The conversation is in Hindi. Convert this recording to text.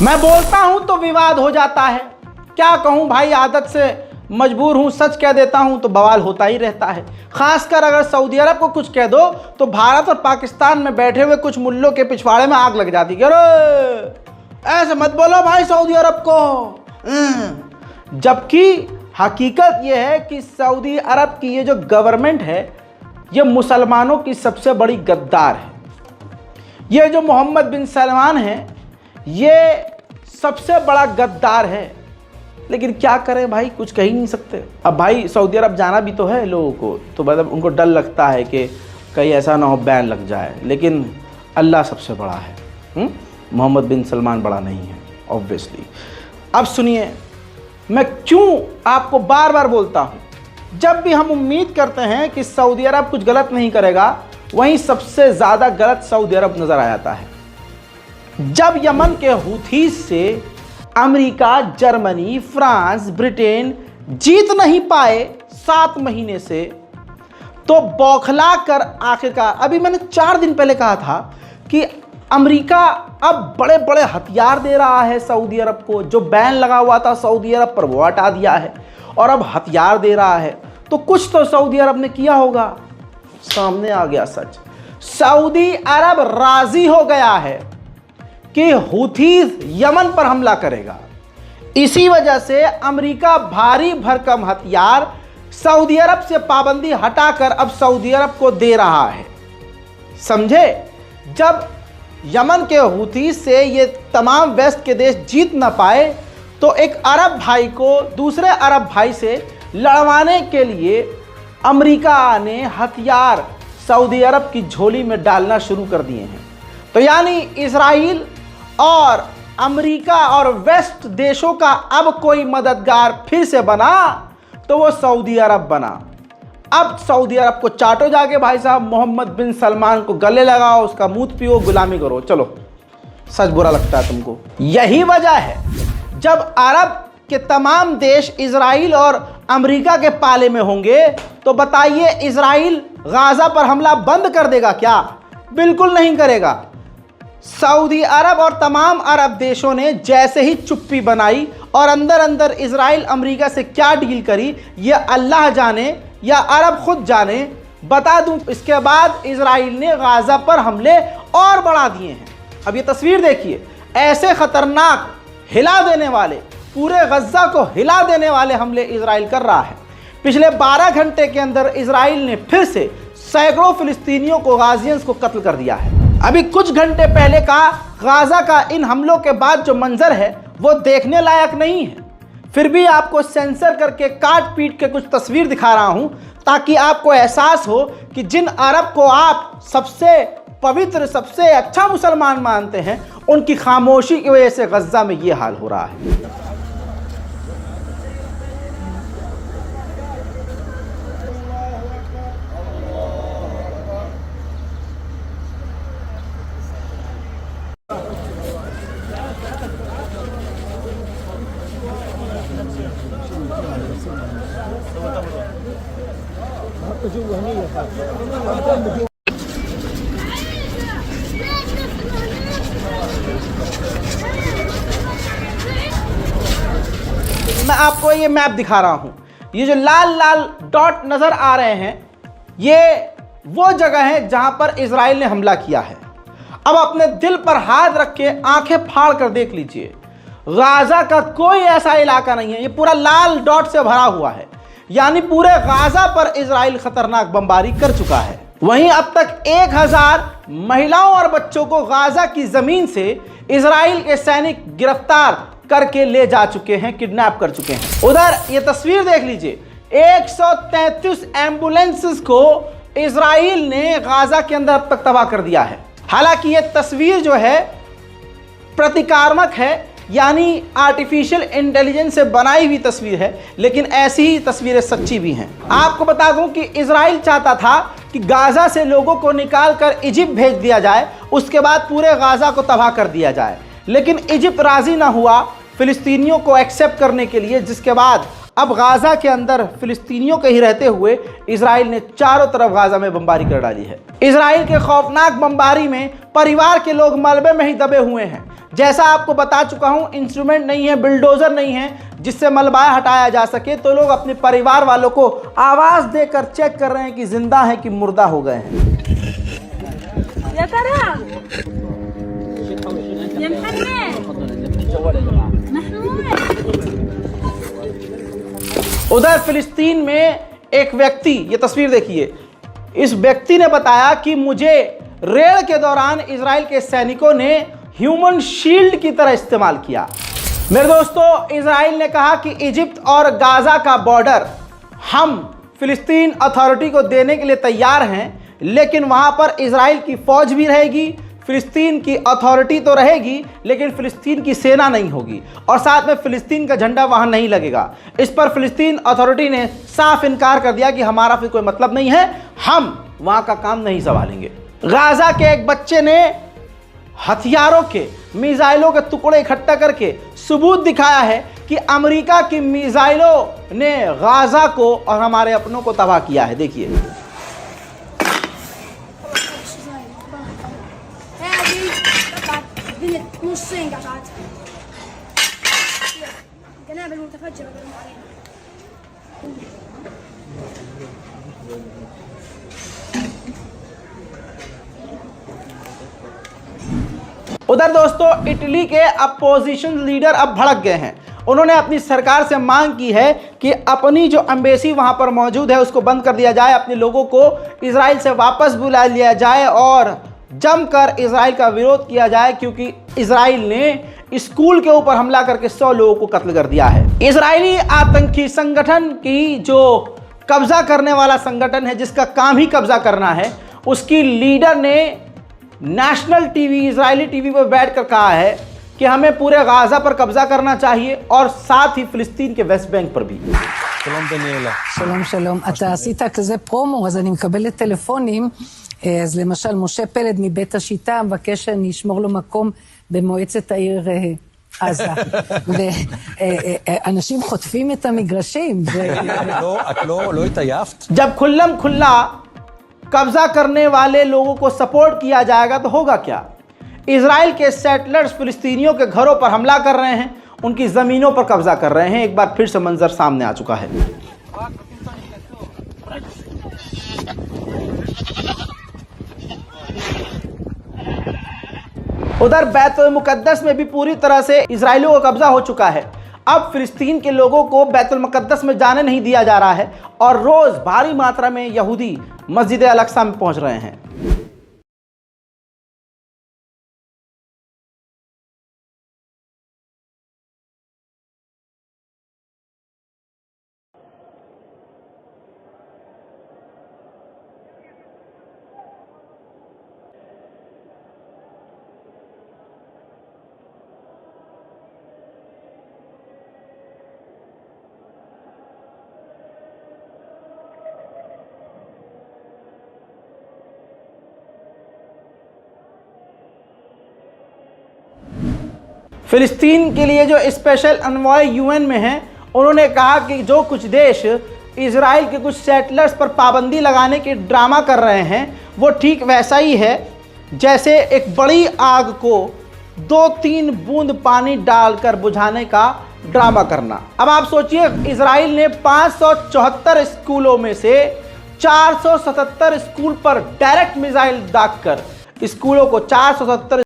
मैं बोलता हूं तो विवाद हो जाता है, क्या कहूं भाई, आदत से मजबूर हूं, सच कह देता हूं तो बवाल होता ही रहता है। खासकर अगर सऊदी अरब को कुछ कह दो तो भारत और पाकिस्तान में बैठे हुए कुछ मुल्लों के पिछवाड़े में आग लग जाती है। अरे ऐसे मत बोलो भाई सऊदी अरब को। जबकि हकीकत यह है कि सऊदी अरब की ये जो गवर्नमेंट है ये मुसलमानों की सबसे बड़ी गद्दार है। ये जो मोहम्मद बिन सलमान है ये सबसे बड़ा गद्दार है। लेकिन क्या करें भाई, कुछ कह ही नहीं सकते। अब भाई सऊदी अरब जाना भी तो है लोगों को, तो मतलब उनको डर लगता है कि कहीं ऐसा ना हो बैन लग जाए। लेकिन अल्लाह सबसे बड़ा है, मोहम्मद बिन सलमान बड़ा नहीं है ऑब्वियसली। अब सुनिए, मैं क्यों आपको बार बार बोलता हूँ, जब भी हम उम्मीद करते हैं कि सऊदी अरब कुछ गलत नहीं करेगा, वहीं सबसे ज़्यादा गलत सऊदी अरब नज़र आ जाता है। जब यमन के हूथीज से अमेरिका, जर्मनी, फ्रांस, ब्रिटेन जीत नहीं पाए 7 महीने से, तो बौखला कर आखिरकार, अभी मैंने 4 दिन पहले कहा था कि अमेरिका अब बड़े बड़े हथियार दे रहा है सऊदी अरब को। जो बैन लगा हुआ था सऊदी अरब पर वो हटा दिया है और अब हथियार दे रहा है। तो कुछ तो सऊदी अरब ने किया होगा। सामने आ गया सच, सऊदी अरब राजी हो गया है कि हूथीज यमन पर हमला करेगा। इसी वजह से अमेरिका भारी भरकम हथियार सऊदी अरब से पाबंदी हटाकर अब सऊदी अरब को दे रहा है। समझे? जब यमन के हूथीज से ये तमाम वेस्ट के देश जीत ना पाए, तो एक अरब भाई को दूसरे अरब भाई से लड़वाने के लिए अमेरिका ने हथियार सऊदी अरब की झोली में डालना शुरू कर दिए हैं। तो यानी इजराइल और अमेरिका और वेस्ट देशों का अब कोई मददगार फिर से बना तो वो सऊदी अरब बना। अब सऊदी अरब को चाटो जाके भाई साहब, मोहम्मद बिन सलमान को गले लगाओ, उसका मूत पियो, गुलामी करो। चलो, सच बुरा लगता है तुमको। यही वजह है जब अरब के तमाम देश इजराइल और अमेरिका के पाले में होंगे तो बताइए इजराइल गाजा पर हमला बंद कर देगा क्या? बिल्कुल नहीं करेगा। सऊदी अरब और तमाम अरब देशों ने जैसे ही चुप्पी बनाई और अंदर अंदर इजराइल अमेरिका से क्या डील करी, ये अल्लाह जाने या अरब खुद जाने। बता दूं, इसके बाद इजराइल ने गाजा पर हमले और बढ़ा दिए हैं। अब ये तस्वीर देखिए, ऐसे खतरनाक, हिला देने वाले, पूरे गजा को हिला देने वाले हमले इजराइल कर रहा है। पिछले 12 घंटे के अंदर इजराइल ने फिर से सैकड़ों फिलिस्तीनियों को, गाजियंस को कत्ल कर दिया है। अभी कुछ घंटे पहले का गाजा का इन हमलों के बाद जो मंजर है वो देखने लायक नहीं है। फिर भी आपको सेंसर करके काट पीट के कुछ तस्वीर दिखा रहा हूं ताकि आपको एहसास हो कि जिन अरब को आप सबसे पवित्र, सबसे अच्छा मुसलमान मानते हैं, उनकी खामोशी की वजह से गजा में ये हाल हो रहा है। मैं आपको ये मैप दिखा रहा हूं, ये जो लाल लाल डॉट नजर आ रहे हैं ये वो जगह है जहां पर इजराइल ने हमला किया है। अब अपने दिल पर हाथ रख के आंखें फाड़ कर देख लीजिए, गाजा का कोई ऐसा इलाका नहीं है, ये पूरा लाल डॉट से भरा हुआ है। यानी पूरे गाजा पर इजराइल खतरनाक बमबारी कर चुका है। वहीं अब तक 1000 महिलाओं और बच्चों को गाजा की जमीन से इजराइल के सैनिक गिरफ्तार करके ले जा चुके हैं, किडनैप कर चुके हैं। उधर ये तस्वीर देख लीजिए, 133 एम्बुलेंसेस को इजराइल ने गाजा के अंदर अब तक तबाह कर दिया है। हालांकि ये तस्वीर जो है प्रतीकात्मक है, यानी आर्टिफिशियल इंटेलिजेंस से बनाई हुई तस्वीर है, लेकिन ऐसी ही तस्वीरें सच्ची भी हैं। आपको बता दूं कि इजराइल चाहता था कि गाजा से लोगों को निकाल कर इजिप्ट भेज दिया जाए, उसके बाद पूरे गाजा को तबाह कर दिया जाए। लेकिन इजिप्ट राजी ना हुआ फिलिस्तीनियों को एक्सेप्ट करने के लिए, जिसके बाद अब गाजा के अंदर फिलिस्तीनियों के ही रहते हुए इजराइल ने चारों तरफ गाजा में बमबारी कर डाली है। इजराइल के खौफनाक बमबारी में परिवार के लोग मलबे में ही दबे हुए हैं। जैसा आपको बता चुका हूं, इंस्ट्रूमेंट नहीं है, बिल्डोजर नहीं है जिससे मलबा हटाया जा सके, तो लोग अपने परिवार वालों को आवाज देकर चेक कर रहे हैं कि जिंदा है कि मुर्दा हो गए हैं। उधर फिलिस्तीन में एक व्यक्ति, ये तस्वीर देखिए, इस व्यक्ति ने बताया कि मुझे रेड के दौरान इजराइल के सैनिकों ने ह्यूमन शील्ड की तरह इस्तेमाल किया। मेरे दोस्तों, इजराइल ने कहा कि इजिप्ट और गाजा का बॉर्डर हम फिलिस्तीन अथॉरिटी को देने के लिए तैयार हैं, लेकिन वहां पर इजराइल की फौज भी रहेगी, फिलिस्तीन की अथॉरिटी तो रहेगी, लेकिन फिलिस्तीन की सेना नहीं होगी और साथ में फिलिस्तीन का झंडा वहां नहीं लगेगा। इस पर फिलिस्तीन अथॉरिटी ने साफ इनकार कर दिया कि हमारा फिर कोई मतलब नहीं है, हम वहां का काम नहीं संभालेंगे। गाजा के एक बच्चे ने हथियारों के, मिसाइलों के टुकड़े इकट्ठा करके सबूत दिखाया है कि अमेरिका की मिसाइलों ने गाजा को और हमारे अपनों को तबाह किया है। देखिए, उधर दोस्तों, इटली के अपोजिशन लीडर अब भड़क गए हैं। उन्होंने अपनी सरकार से मांग की है कि अपनी जो एम्बेसी वहां पर मौजूद है उसको बंद कर दिया जाए, अपने लोगों को इजराइल से वापस बुला लिया जाए और जमकर इजराइल का विरोध किया जाए, क्योंकि इजराइल ने स्कूल के ऊपर हमला करके 100 लोगों को कत्ल कर दिया है। इजरायली आतंकी संगठन की जो कब्जा करने वाला संगठन है, जिसका काम ही कब्जा करना है, उसकी लीडर ने नेशनल टीवी, इजरायली टीवी पर बैठकर कहा है कि हमें पूरे गाजा पर कब्जा करना चाहिए और साथ ही फिलिस्तीन के वेस्ट बैंक पर भी। שלום דניאלה. שלום שלום, אתה עשית כזה פרומו, אז אני מקבלת טלפונים, אז למשל משה פלד מבית השיטה מבקש שאני אשמור לו מקום במועצת העיר עזה, ואנשים חוטפים את המגרשים. את לא התעייפת? जब खुल्लम खुल्ला कब्जा करने वाले लोगों को सपोर्ट किया जाएगा तो होगा क्या? इजराइल के सेटलर्स फिलिस्तीनियों के घरों पर हमला कर रहे हैं, उनकी ज़मीनों पर कब्जा कर रहे हैं। एक बार फिर से मंजर सामने आ चुका है। उधर बैतुल मुकद्दस में भी पूरी तरह से इजराइलियों का कब्जा हो चुका है। अब फिलिस्तीन के लोगों को बैतुल मुकद्दस में जाने नहीं दिया जा रहा है और रोज भारी मात्रा में यहूदी मस्जिद अल-अक्सा में पहुंच रहे हैं। फिलिस्तीन के लिए जो स्पेशल अनवॉय यूएन में हैं, उन्होंने कहा कि जो कुछ देश इजराइल के कुछ सेटलर्स पर पाबंदी लगाने के ड्रामा कर रहे हैं, वो ठीक वैसा ही है जैसे एक बड़ी आग को 2-3 बूंद पानी डालकर बुझाने का ड्रामा करना। अब आप सोचिए, इजराइल ने 574 स्कूलों में से 477 स्कूल पर डायरेक्ट मिसाइल दागकर स्कूलों को 477